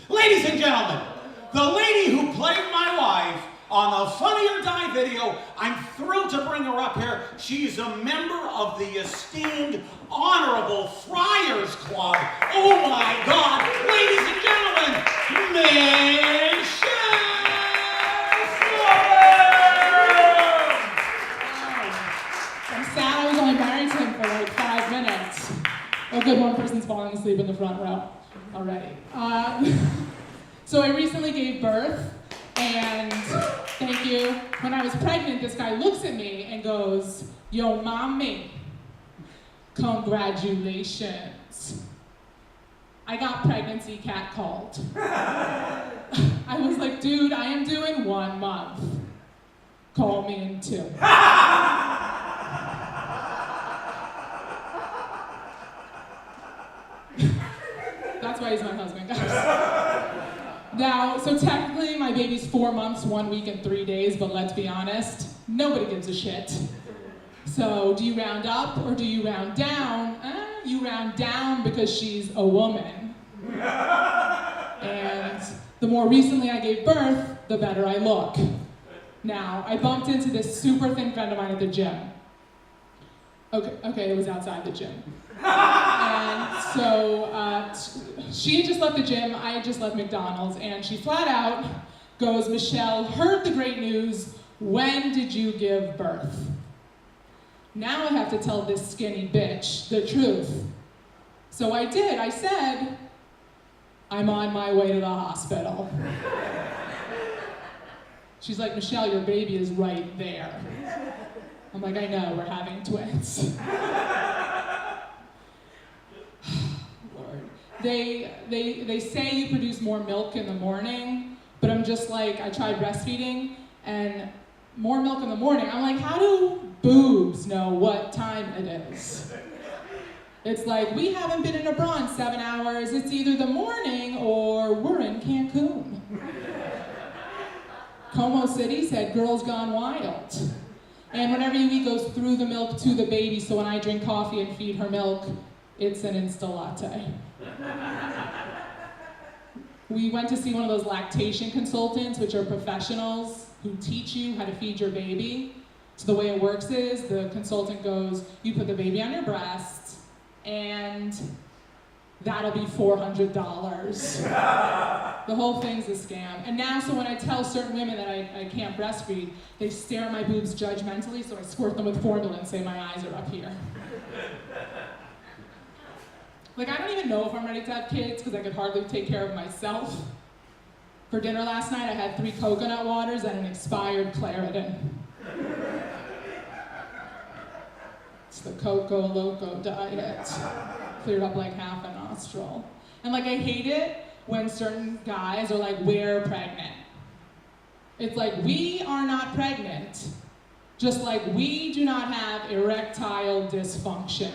Ladies and gentlemen, the lady who played my wife on the Funny or Die video, I'm thrilled to bring her up here. She's a member of the esteemed Honorable Friars Club. Oh my God, ladies and gentlemen, Michelle Slonim! I'm sad I was only married to him for like 5 minutes. Oh good, one person's falling asleep in the front row already. So I recently gave birth, and thank you. When I was pregnant, this guy looks at me and goes, "Yo, mommy, congratulations." I got pregnancy catcalled. I was like, dude, I am doing 1 month. Call me in 2. That's why he's my husband, guys. Now, so technically my baby's 4 months, 1 week, and 3 days, but let's be honest, nobody gives a shit. So do you round up or do you round down? You round down because she's a woman. And the more recently I gave birth, the better I look. Now, I bumped into this super thin friend of mine at the gym. Okay, it was outside the gym. And so she had just left the gym, I had just left McDonald's, and she flat out goes, "Michelle, heard the great news. When did you give birth?" Now I have to tell this skinny bitch the truth. So I did. I said, "I'm on my way to the hospital." She's like, "Michelle, your baby is right there." I'm like, "I know, we're having twins." Lord. They say you produce more milk in the morning, but I'm just like, I tried breastfeeding, and more milk in the morning. I'm like, how do boobs know what time it is? It's like, we haven't been in a bra in 7 hours. It's either the morning or we're in Cancun. Como City said, "Girls Gone Wild." And whatever you eat goes through the milk to the baby, so when I drink coffee and feed her milk, it's an Insta latte. We went to see one of those lactation consultants, which are professionals who teach you how to feed your baby. So the way it works is, the consultant goes, you put the baby on your breast, and that'll be $400. The whole thing's a scam. And now, so when I tell certain women that I can't breastfeed, they stare at my boobs judgmentally, so I squirt them with formula and say my eyes are up here. Like, I don't even know if I'm ready to have kids because I could hardly take care of myself. For dinner last night, I had 3 coconut waters and an expired Claritin. It's the Coco Loco diet. Cleared up like half a nostril. And like, I hate it when certain guys are like, "We're pregnant." It's like, we are not pregnant. Just like we do not have erectile dysfunction.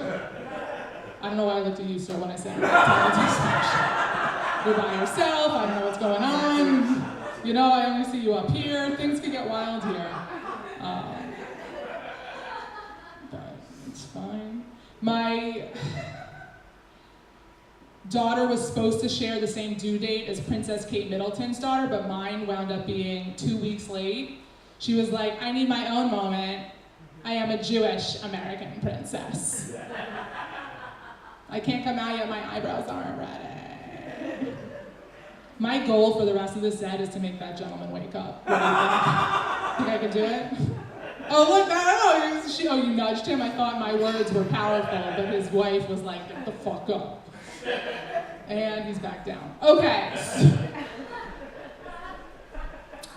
I don't know why I looked at you, sir, when I said erectile dysfunction. You're by yourself, I don't know what's going on. You know, I only see you up here. Things can get wild here. But it's fine. My daughter was supposed to share the same due date as Princess Kate Middleton's daughter, but mine wound up being 2 weeks late. She was like, "I need my own moment. I am a Jewish American princess. I can't come out yet, my eyebrows aren't ready." My goal for the rest of the set is to make that gentleman wake up. What do you think? Think I can do it? Oh, look, you nudged him? I thought my words were powerful, but his wife was like, "Get the fuck up." And he's back down. Okay.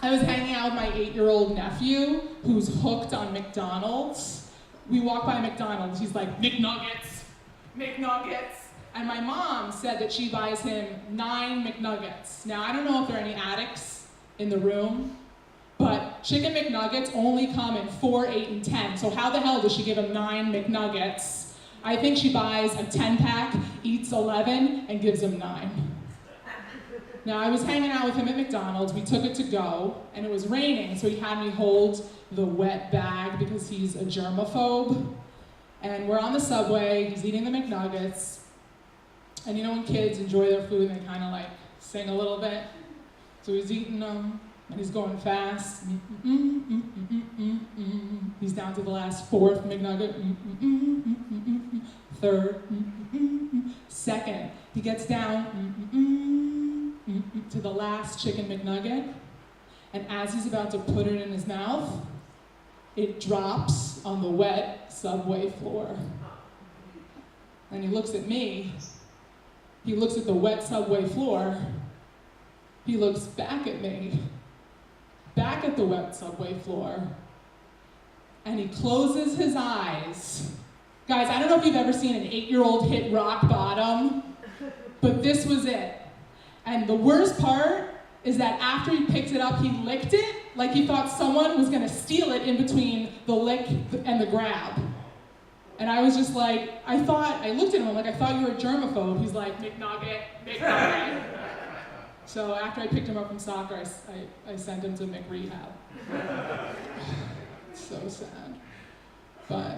I was hanging out with my 8-year-old nephew, who's hooked on McDonald's. We walk by McDonald's, he's like, "McNuggets, McNuggets." And my mom said that she buys him 9 McNuggets. Now, I don't know if there are any addicts in the room, but chicken McNuggets only come in 4, 8, and 10. So how the hell does she give him 9 McNuggets? I think she buys a 10-pack, eats 11, and gives him 9. Now, I was hanging out with him at McDonald's. We took it to go, and it was raining, so he had me hold the wet bag because he's a germaphobe. And we're on the subway, he's eating the McNuggets, and you know when kids enjoy their food and they kind of like sing a little bit. So he's eating them, and he's going fast. He's down to the last fourth McNugget. Third. Second. He gets down to the last chicken McNugget, and as he's about to put it in his mouth, it drops on the wet subway floor. And he looks at me. He looks at the wet subway floor. He looks back at me, back at the wet subway floor, and he closes his eyes. Guys, I don't know if you've ever seen an 8-year-old hit rock bottom, but this was it. And the worst part is that after he picked it up, he licked it like he thought someone was gonna steal it in between the lick and the grab. And I was just like, I looked at him, I'm like, I thought you were a germaphobe. He's like, McNugget, McNugget. So after I picked him up from soccer, I sent him to McRehab. It's so sad. But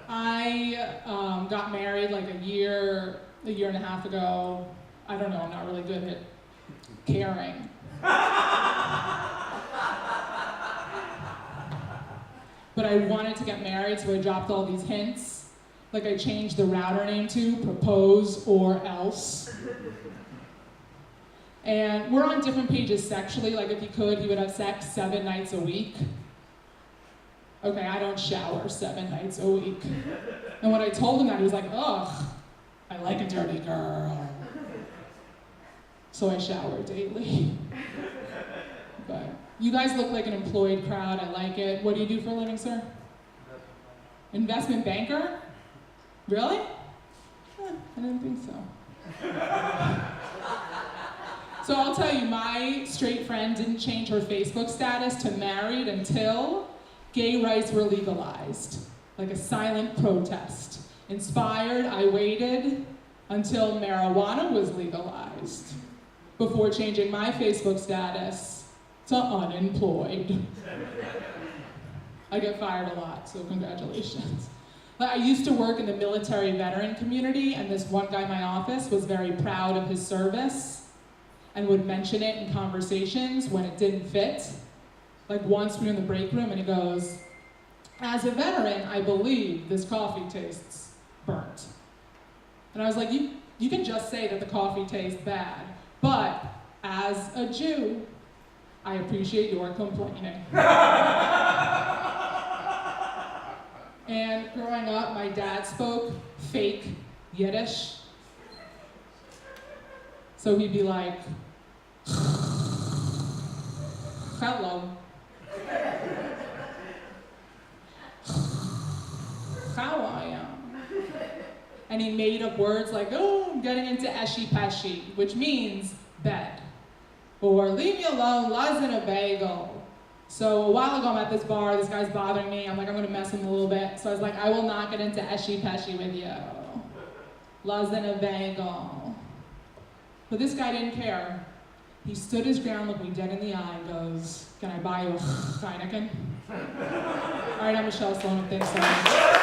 I got married like a year and a half ago. I don't know, I'm not really good at caring. But I wanted to get married, so I dropped all these hints. Like I changed the router name to propose or else. And we're on different pages sexually, like if he could, he would have sex 7 nights a week. Okay, I don't shower 7 nights a week. And when I told him that, he was like, ugh, I like a dirty girl. So I shower daily. But you guys look like an employed crowd, I like it. What do you do for a living, sir? Investment banker? Really? I didn't think so. So I'll tell you, my straight friend didn't change her Facebook status to married until gay rights were legalized, like a silent protest. Inspired, I waited until marijuana was legalized before changing my Facebook status to unemployed. I get fired a lot, so congratulations. I used to work in the military veteran community, and this one guy in my office was very proud of his service and would mention it in conversations when it didn't fit. Like once we were in the break room and he goes, as a veteran, I believe this coffee tastes burnt. And I was like, you can just say that the coffee tastes bad, but as a Jew, I appreciate your complaining. And growing up, my dad spoke fake Yiddish. So he'd be like, hello. How are you? And he made up words like, oh, I'm getting into eshi peshi, which means bed. Or leave me alone, lies in a bagel. So a while ago I'm at this bar, this guy's bothering me, I'm like, I'm gonna mess with him a little bit. So I was like, I will not get into eshi peshi with you. Lies in a bagel. But this guy didn't care. He stood his ground, looked me dead in the eye, and goes, can I buy you a Heineken? All right, I'm Michelle Slonim, thanks so much.